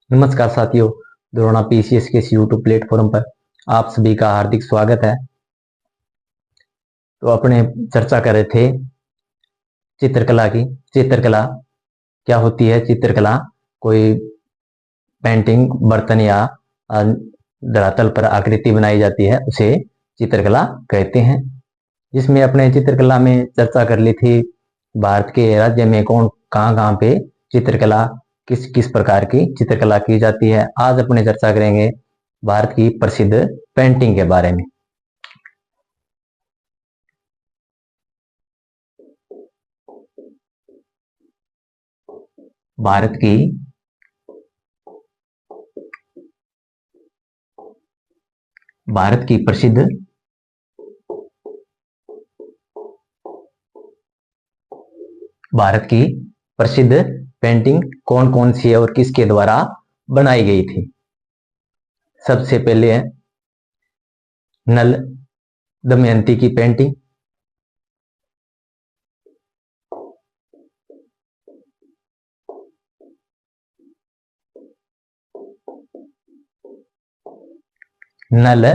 नमस्कार साथियों, द्रोणा पीसीएस के इस यूट्यूब प्लेटफॉर्म पर आप सभी का हार्दिक स्वागत है। तो अपने चर्चा कर रहे थे चित्रकला की। चित्रकला क्या होती है? चित्रकला कोई पेंटिंग, बर्तन या धरातल पर आकृति बनाई जाती है, उसे चित्रकला कहते हैं। जिसमें अपने चित्रकला में चर्चा कर ली थी भारत के राज्य में कौन कहाँ पे चित्रकला, किस किस प्रकार की चित्रकला की जाती है। आज अपने चर्चा करेंगे भारत की प्रसिद्ध पेंटिंग के बारे में। भारत की प्रसिद्ध पेंटिंग कौन कौन सी है और किसके द्वारा बनाई गई थी। सबसे पहले है नल दमयंती की पेंटिंग। नल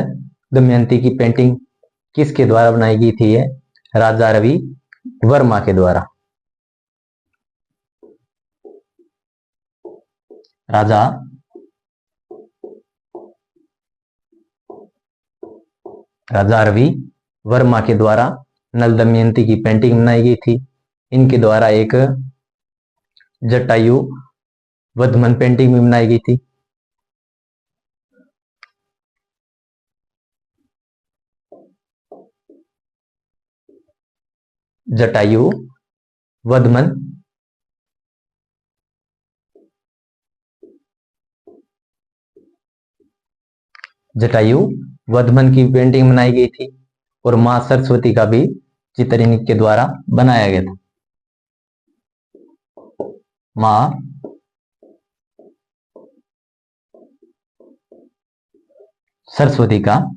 दमयंती की पेंटिंग किसके द्वारा बनाई गई थी? ये राजा रवि वर्मा के द्वारा। राजा रवि वर्मा के द्वारा नल दमयंती की पेंटिंग बनाई गई थी। इनके द्वारा एक जटायु वधमन पेंटिंग भी बनाई गई थी। जटायु वधमन की पेंटिंग बनाई गई थी और मां सरस्वती का भी चित्र इनके द्वारा बनाया गया था। मां सरस्वती का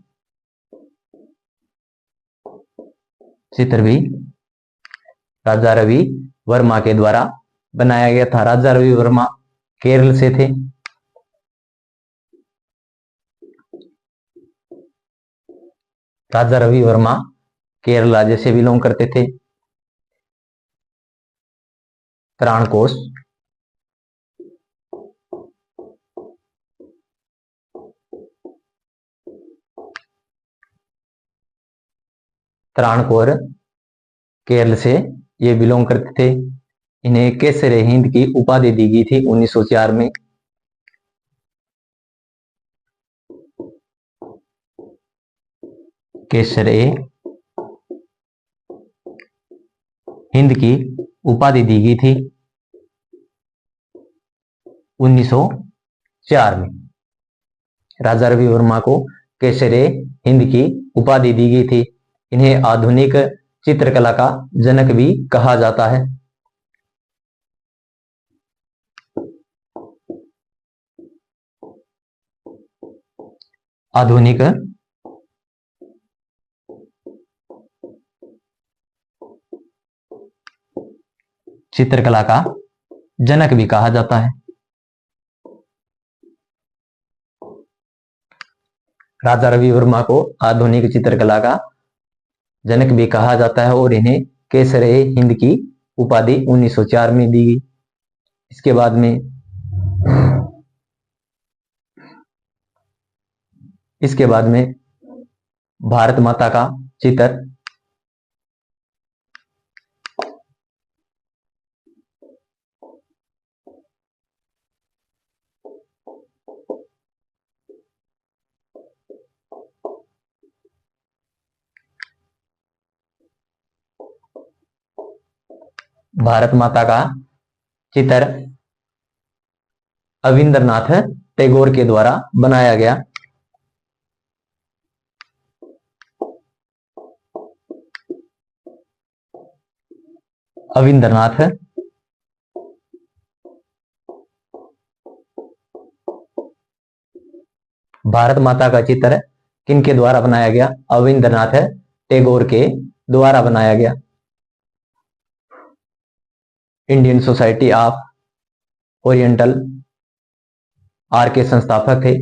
चित्र भी राजा रवि वर्मा के द्वारा बनाया गया था। राजा रवि वर्मा केरल से थे। राजा रवि वर्मा केरल राज्य से बिलोंग करते थे। त्राणकोश केरल से ये बिलोंग करते थे। इन्हें केसरे हिंद की उपाधि दी गई थी 1904 में। केसरे हिंद की उपाधि दी गई थी 1904 में। राजा रवि वर्मा को केसरे हिंद की उपाधि दी गई थी। इन्हें आधुनिक चित्रकला का जनक भी कहा जाता है। आधुनिक चित्रकला का जनक भी कहा जाता है। राजा रवि वर्मा को आधुनिक चित्रकला का जनक भी कहा जाता है और इन्हें केसरे हिंद की उपाधि 1904 में दी गई। इसके बाद में भारत माता का चित्र अविंद्रनाथ टैगोर के द्वारा बनाया गया। अविंद्रनाथ भारत माता का चित्र किनके द्वारा बनाया गया? अविंद्रनाथ टैगोर के द्वारा बनाया गया। Indian society of oriental art के संस्थापक थे।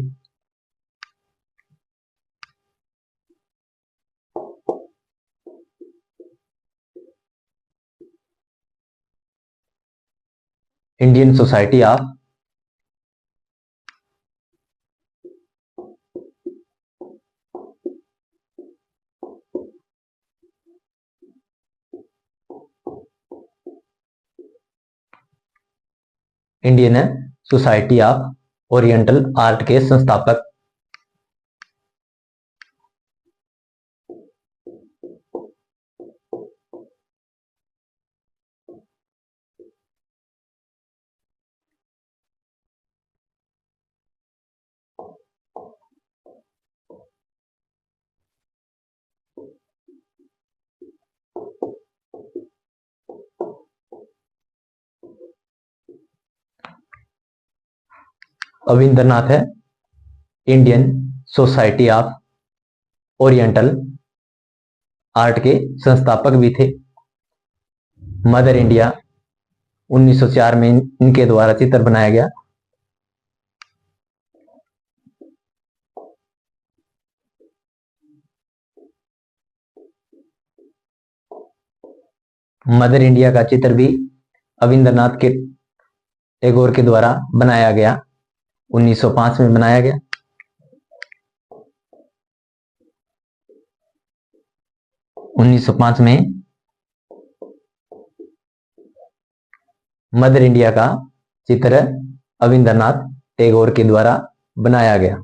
Indian society of Indian society of oriental art के संस्थापक। अविंद्रनाथ है Indian society of oriental art के संस्थापक भी थे। मदर इंडिया 1904 में इनके द्वारा चित्र बनाया गया। मदर इंडिया का चित्र भी अविंद्रनाथ के टैगोर के द्वारा बनाया गया, 1905 में बनाया गया। में मदर इंडिया का चित्र अविंद्रनाथ टैगोर के द्वारा बनाया गया।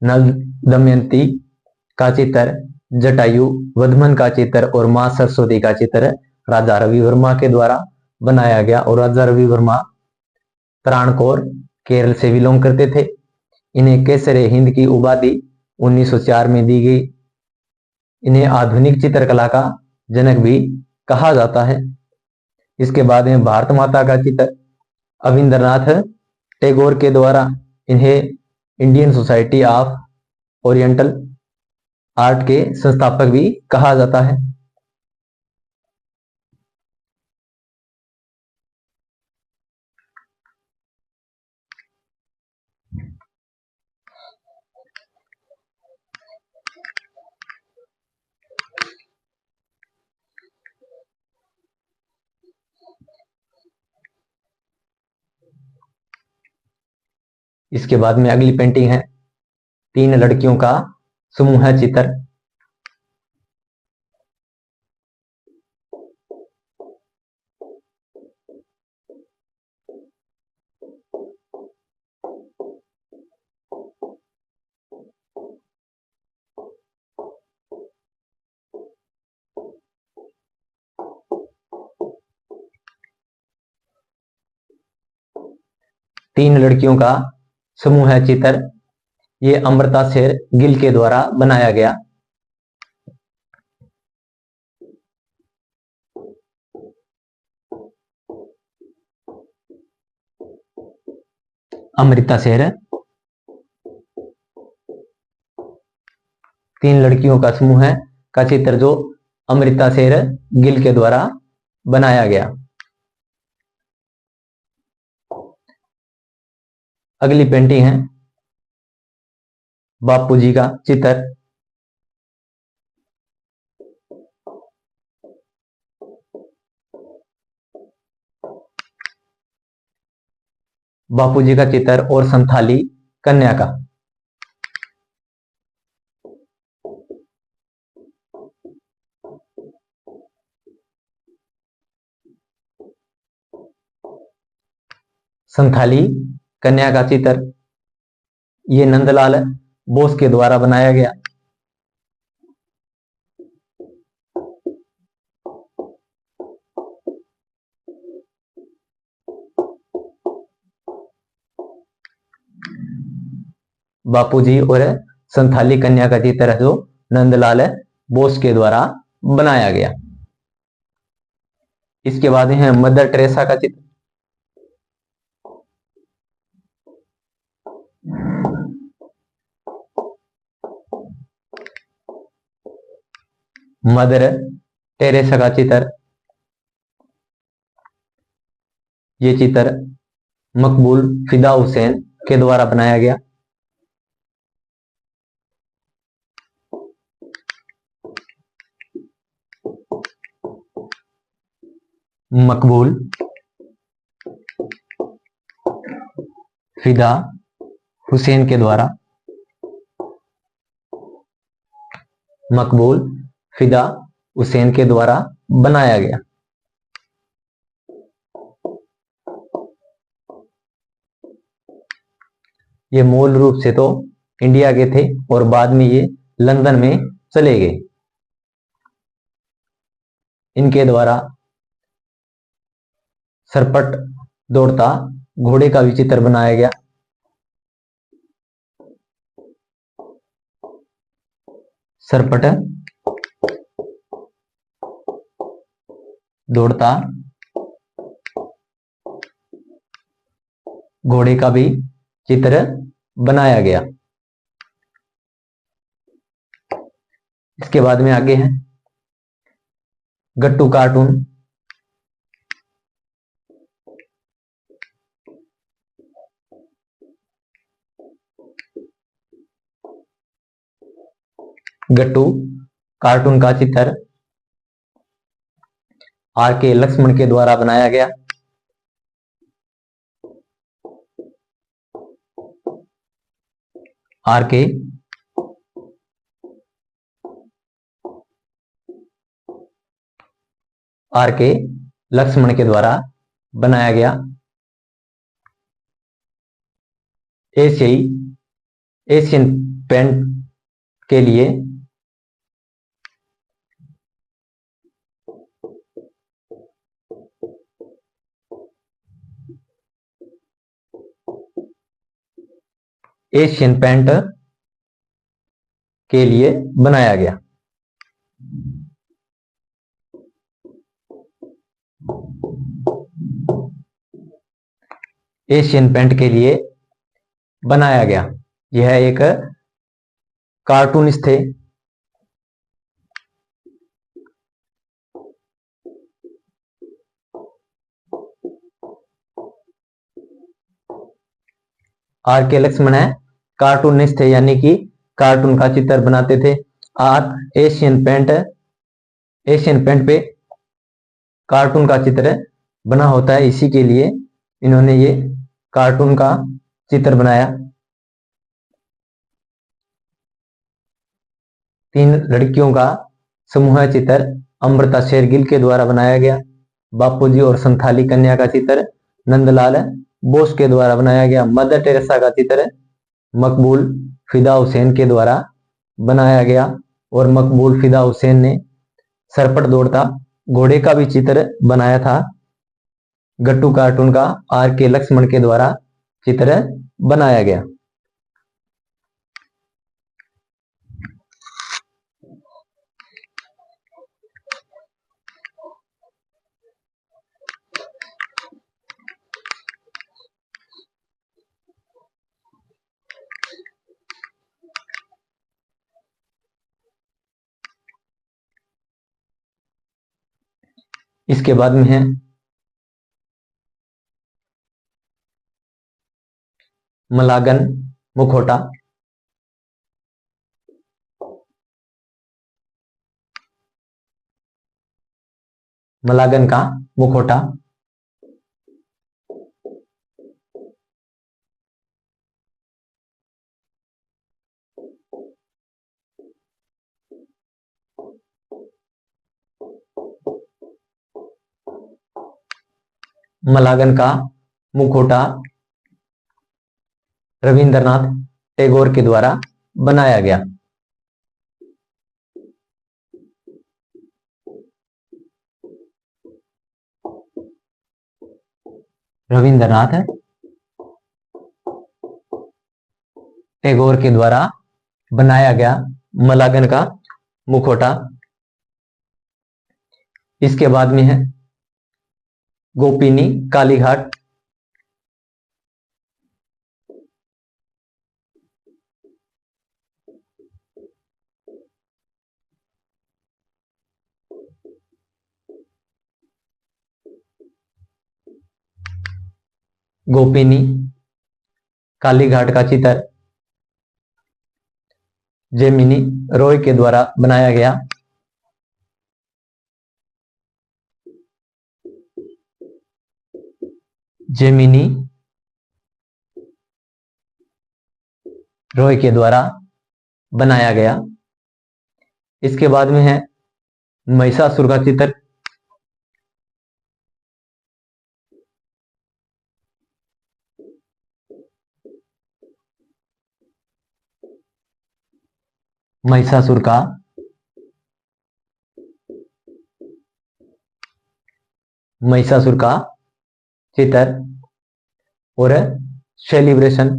नल दमयंती का चित्र, जटायु वधमन का चित्र और मां सरस्वती का चित्र राजा रवि वर्मा के द्वारा बनाया गया। और राजा रवि वर्मा त्रावणकोर केरल से बिलोंग करते थे। इन्हें केसरे हिंद की उपाधि 1904 में दी गई। इन्हें आधुनिक चित्रकला का जनक भी कहा जाता है। इसके बाद में भारत माता का चित्र अविंद्रनाथ टैगोर के द्वारा, इन्हें Indian society of oriental art के संस्थापक भी कहा जाता है। इसके बाद में अगली पेंटिंग है, 3 लड़कियों का समूह है चित्र। तीन लड़कियों का समूह है चित्र। ये अमृता शेर गिल के द्वारा बनाया गया। अमृता शेर, 3 लड़कियों का समूह है का चित्र जो अमृता शेर गिल के द्वारा बनाया गया। अगली पेंटिंग है बापू जी का चित्र। बापू जी का चित्र और संथाली कन्या का। संथाली कन्या का चित्र ये नंदलाल बोस के द्वारा बनाया गया। बापूजी और संथाली कन्या का चित्र जो नंदलाल बोस के द्वारा बनाया गया। इसके बाद है मदर टेरेसा का चित्र। मदर टेरेसा का चित्र ये चित्र मकबूल फिदा हुसैन के द्वारा बनाया गया। मकबूल फिदा हुसैन के द्वारा, मकबूल फिदा हुसैन के द्वारा बनाया गया। ये मूल रूप से तो इंडिया के थे और बाद में ये लंदन में चले गए। इनके द्वारा सरपट दौड़ता घोड़े का भी चित्र बनाया गया। सरपट दौड़ता घोड़े का भी चित्र बनाया गया। इसके बाद में आगे है गट्टू कार्टून। गट्टू कार्टून का चित्र आर के लक्ष्मण के द्वारा बनाया गया। आर के लक्ष्मण के द्वारा बनाया गया। एशियन पेंट के लिए एशियन पेंट के लिए बनाया गया। एशियन पेंट के लिए बनाया गया। यह एक कार्टूनिस्ट थे। आर के लक्ष्मण है कार्टूनिस्ट थे, यानी कि कार्टून का चित्र बनाते थे। आर एशियन पेंट पे कार्टून का चित्र बना होता है, इसी के लिए इन्होंने ये कार्टून का चित्र बनाया। 3 लड़कियों का समूह चित्र अमृता शेरगिल के द्वारा बनाया गया। बापूजी और संथाली कन्या का चित्र नंदलाल बोस के द्वारा बनाया गया। मदर टेरेसा का चित्र मकबूल फिदा हुसैन के द्वारा बनाया गया। और मकबूल फिदा हुसैन ने सरपट दौड़ता घोड़े का भी चित्र बनाया था। गट्टू कार्टून का आर के लक्ष्मण के द्वारा चित्र बनाया गया। इसके बाद में है मलागन मुखौटा। मलागन का मुखौटा मलागन का मुखौटा रविंद्रनाथ टैगोर के द्वारा बनाया गया। रविंद्रनाथ टैगोर के द्वारा बनाया गया मलागन का मुखौटा। इसके बाद में है गोपिनी कालीघाट। गोपिनी काली घाट का चित्र जेमिनी रॉय के द्वारा बनाया गया। जेमिनी रॉय के द्वारा बनाया गया। इसके बाद में है महिषासुर का चित्र। महिषासुर का चित्र और सेलिब्रेशन।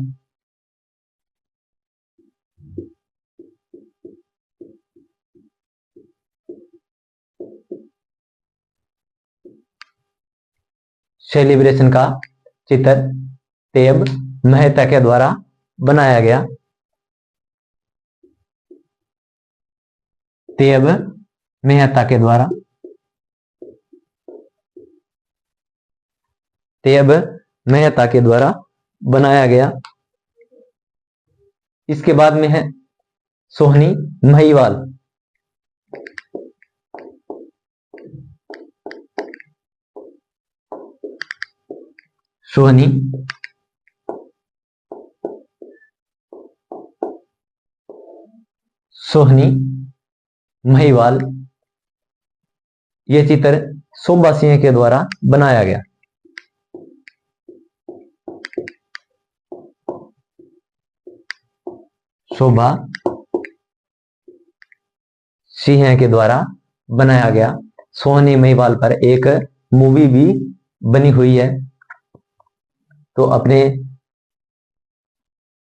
सेलिब्रेशन का चित्र तेब मेहता के द्वारा बनाया गया। तेब मेहता के द्वारा बनाया गया। इसके बाद में है सोहनी महिवाल। सोहनी महिवाल, यह चित्र शोभा सिंह के द्वारा बनाया गया। शोभा सिंह के द्वारा बनाया गया। सोहनी महिवाल पर एक मूवी भी बनी हुई है। तो अपने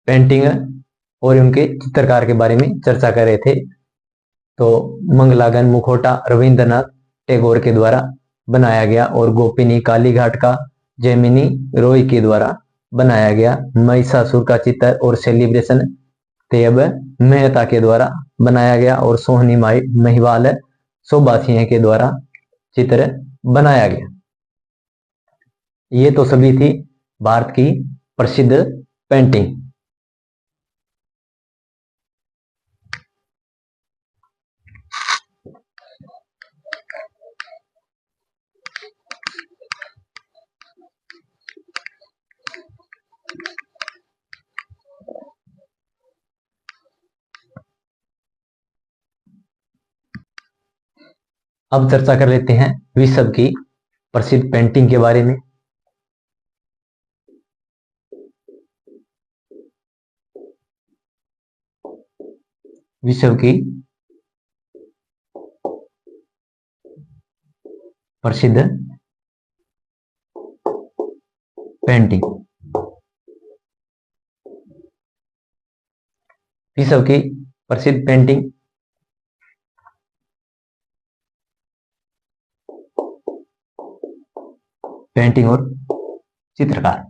पेंटिंग और उनके चित्रकार के बारे में चर्चा कर रहे थे। तो मंगलागन मुखौटा रविंद्रनाथ टैगोर के द्वारा बनाया गया और गोपिनी काली घाट का जेमिनी रॉय के द्वारा बनाया गया। महिषासुर का चित्र और सेलिब्रेशन तेब मेहता के द्वारा बनाया गया और सोहनी महिवाल शोभा सिंह के द्वारा चित्र बनाया गया। ये तो सभी थी भारत की प्रसिद्ध पेंटिंग। अब चर्चा कर लेते हैं विश्व की प्रसिद्ध पेंटिंग के बारे में। विश्व की प्रसिद्ध पेंटिंग। विश्व की प्रसिद्ध पेंटिंग और चित्रकार।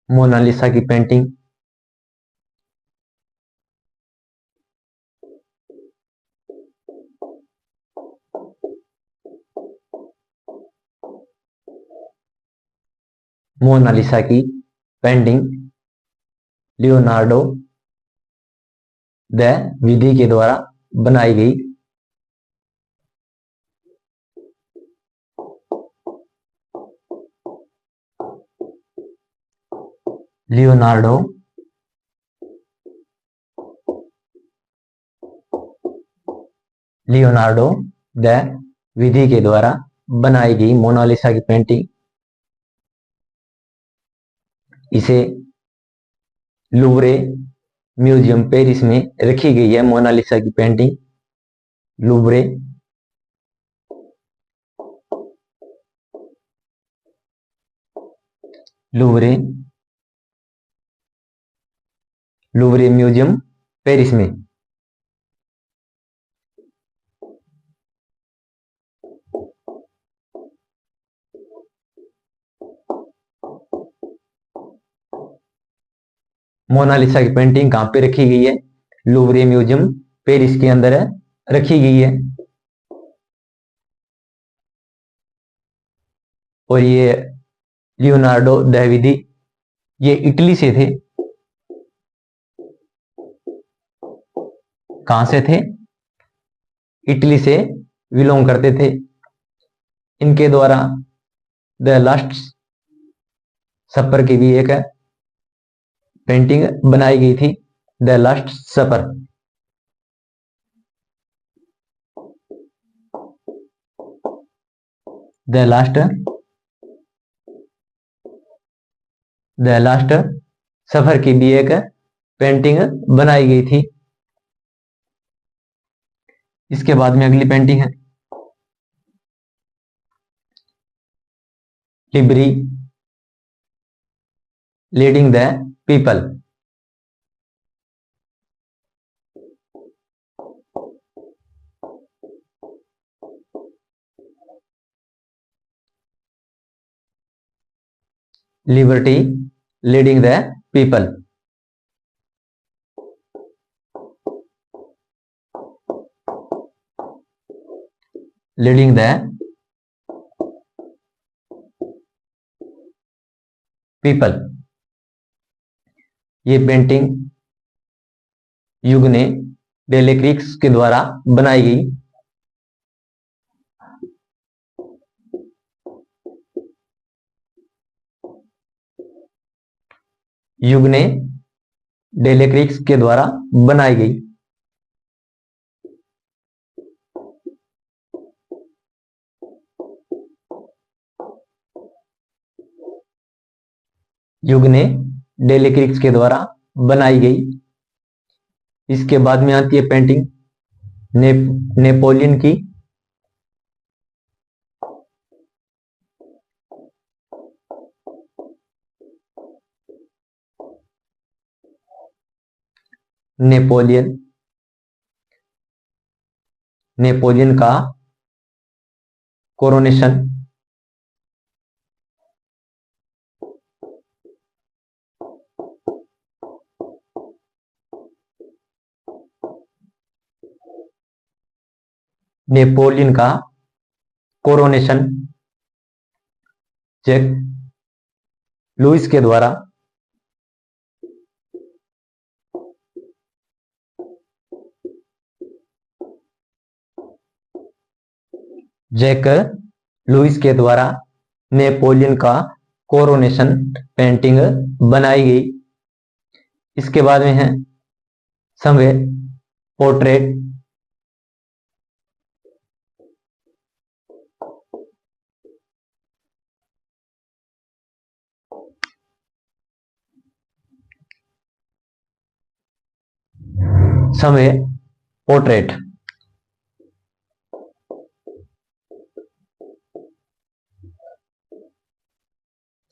मोनालिसा की पेंटिंग, मोनालिसा की पेंटिंग लियोनार्डो द विधी के द्वारा बनाई गई। लियोनार्डो द विधी के द्वारा बनाई गई मोनालिसा की पेंटिंग। इसे लुवरे म्यूजियम पेरिस में रखी गई है। मोनालिसा की पेंटिंग लुवरे म्यूजियम पेरिस में। मोनालिसा की पेंटिंग कहां पे रखी गई है? लुवरे म्यूजियम पेरिस के अंदर है। रखी गई है। और ये लियोनार्डो दा विंची ये इटली से थे। कहां से थे? इटली से बिलोंग करते थे। इनके द्वारा द लास्ट सपर की भी एक पेंटिंग बनाई गई थी, the last supper. The last supper की भी एक पेंटिंग बनाई गई थी। इसके बाद में अगली पेंटिंग है liberty leading the people. Liberty leading the people. Leading the people. ये पेंटिंग युगने डेलेक्रिक्स के द्वारा बनाई गई। युगने डेलेक्रिक्स के द्वारा बनाई गई। युगने डेलेक्रिक्स के द्वारा बनाई गई। इसके बाद में आती है पेंटिंग नेपोलियन की। नेपोलियन नेपोलियन का कोरोनेशन। नेपोलियन का कोरोनेशन जैक लुइस के द्वारा जैक लुइस के द्वारा नेपोलियन का कोरोनेशन पेंटिंग बनाई गई। इसके बाद में है समय पोर्ट्रेट। समय पोर्ट्रेट।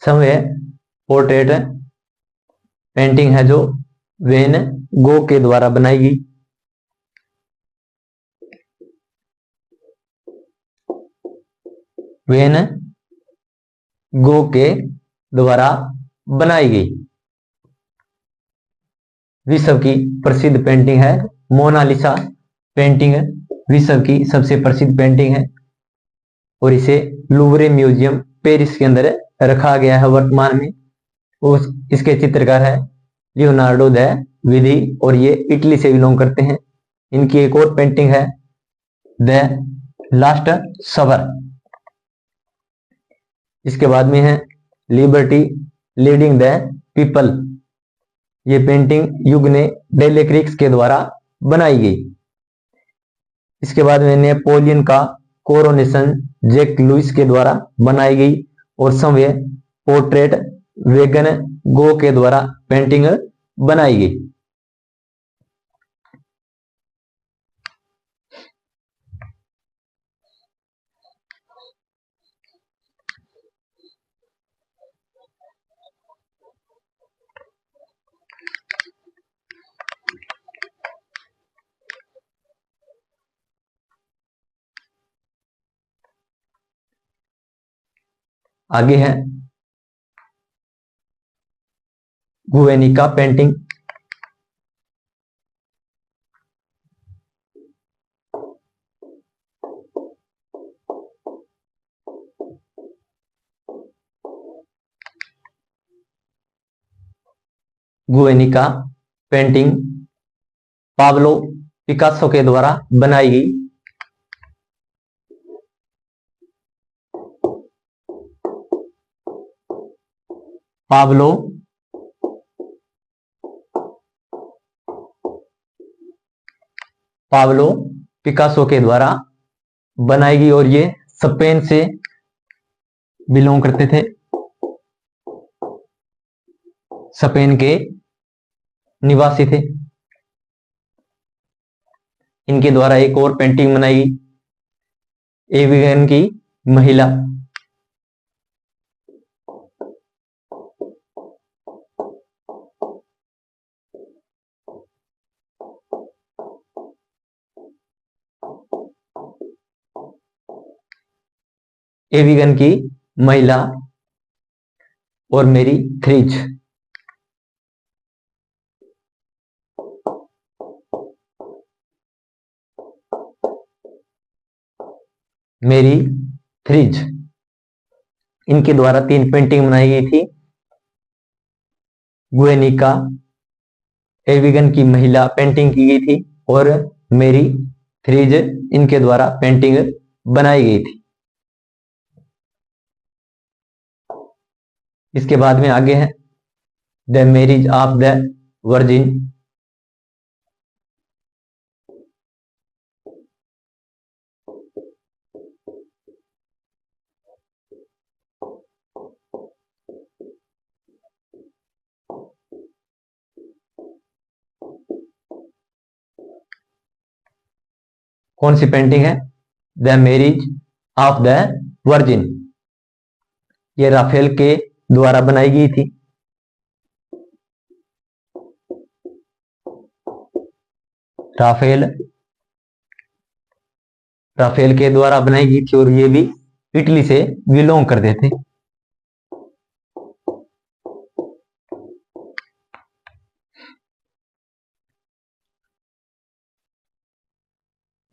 समय पोर्ट्रेट पेंटिंग है जो वेन गो के द्वारा बनाई गई। वेन गो के द्वारा बनाई गई। विश्व की प्रसिद्ध पेंटिंग है मोनालिसा पेंटिंग विश्व की सबसे प्रसिद्ध पेंटिंग है और इसे लूवरे म्यूजियम पेरिस के अंदर रखा गया है वर्तमान में। उस इसके चित्रकार है लियोनार्डो दा विंची और ये इटली से बिलोंग करते हैं। इनकी एक और पेंटिंग है द लास्ट सपर। इसके बाद में है लिबर्टी लीडिंग द पीपल। ये पेंटिंग युगने डेलेक्रिक्स के द्वारा बनाई गई। इसके बाद में नेपोलियन का कोरोनेशन जैक लुइस के द्वारा बनाई गई और समय पोर्ट्रेट वेगन गो के द्वारा पेंटिंग बनाई गई। आगे है गुवेनिका पेंटिंग। गुएनिका पेंटिंग पाब्लो पिकासो के द्वारा बनाई गई। पाब्लो पिकासो के द्वारा बनाई गई और ये स्पेन से बिलोंग करते थे, स्पेन के निवासी थे। इनके द्वारा एक और पेंटिंग बनाई गई, एविगन की महिला। एविगन की महिला और मेरी थ्रीज। मेरी थ्रीज, इनके द्वारा 3 पेंटिंग बनाई गई थी। गुएनिका, एविगन की महिला पेंटिंग की गई थी और मेरी थ्रीज इनके द्वारा पेंटिंग बनाई गई थी। इसके बाद में आगे है the marriage of the virgin. कौन सी पेंटिंग है? The marriage of the virgin. ये राफेल के द्वारा बनाई गई थी। राफेल के द्वारा बनाई गई थी और ये भी इटली से बिलोंग करते थे।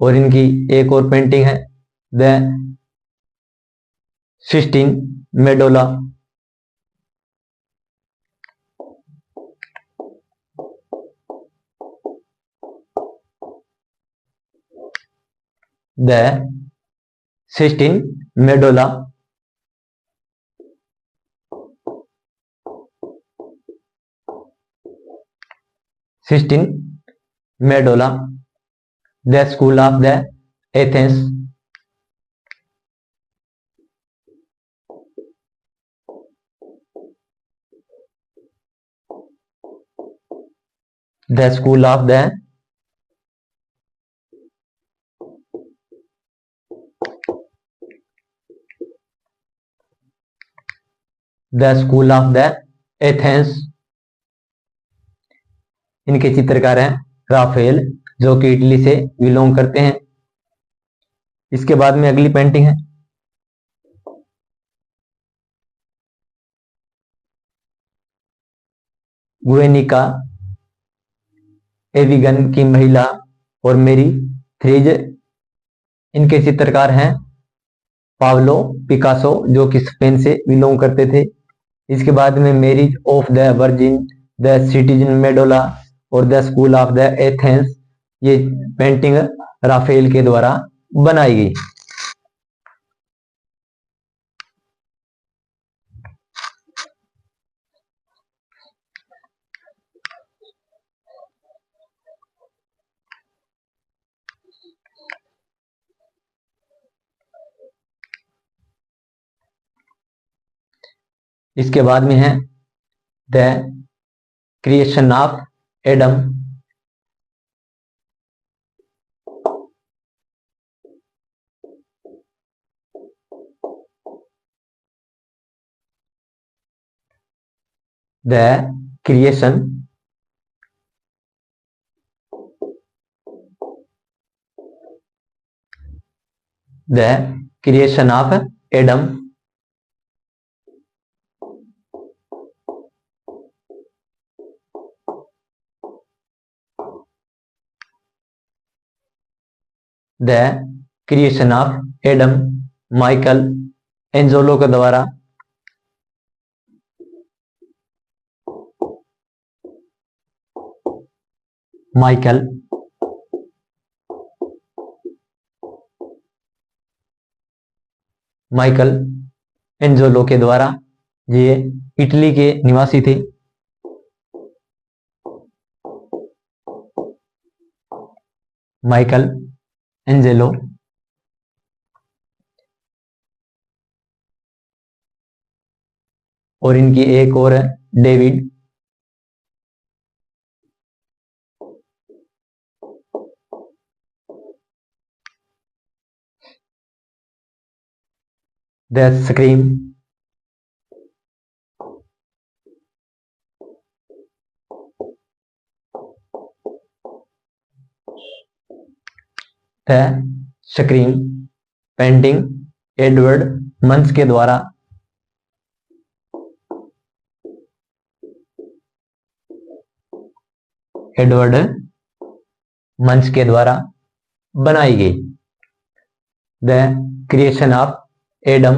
और इनकी एक और पेंटिंग है the Sistine Madonna. The Sistine Madonna. Sistine Madonna, the school of the Athens. The school of the Athens. इनके चित्रकार हैं राफेल, जो कि इटली से बिलोंग करते हैं। इसके बाद में अगली पेंटिंग है गुएनिका, एविगन की महिला और मेरी थ्रीज। इनके चित्रकार हैं पाब्लो पिकासो, जो कि स्पेन से बिलोंग करते थे। इसके बाद में marriage of the virgin, the Sistine Madonna और the school of the Athens. ये पेंटिंग राफेल के द्वारा बनाई गई। इसके बाद में है the creation of Adam. The creation of Adam. The creation of Adam, Michelangelo के द्वारा माइकल माइकल एंजेलो के द्वारा। ये इटली के निवासी थे। Michelangelo. और इनकी एक और है David the scream the scream painting Edward Munch के द्वारा। एडवर्ड मंच के द्वारा बनाई गई। द क्रिएशन ऑफ एडम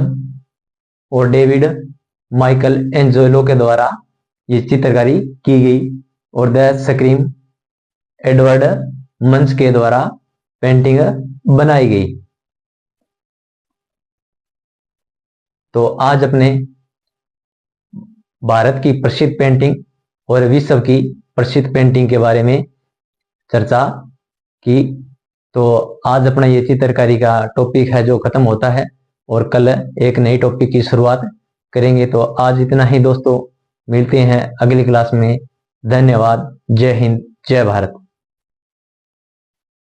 और डेविड माइकल एंजेलो के द्वारा ये चित्रकारी की गई। और द स्क्रीम एडवर्ड मंच के द्वारा पेंटिंग बनाई गई। तो आज अपने भारत की प्रसिद्ध पेंटिंग और विश्व की प्रसिद्ध पेंटिंग के बारे में चर्चा की। तो आज अपना ये चित्रकारी का टॉपिक है जो खत्म होता है, और कल एक नई टॉपिक की शुरुआत करेंगे। तो आज इतना ही दोस्तों, मिलते हैं अगली क्लास में। धन्यवाद। जय हिंद, जय भारत।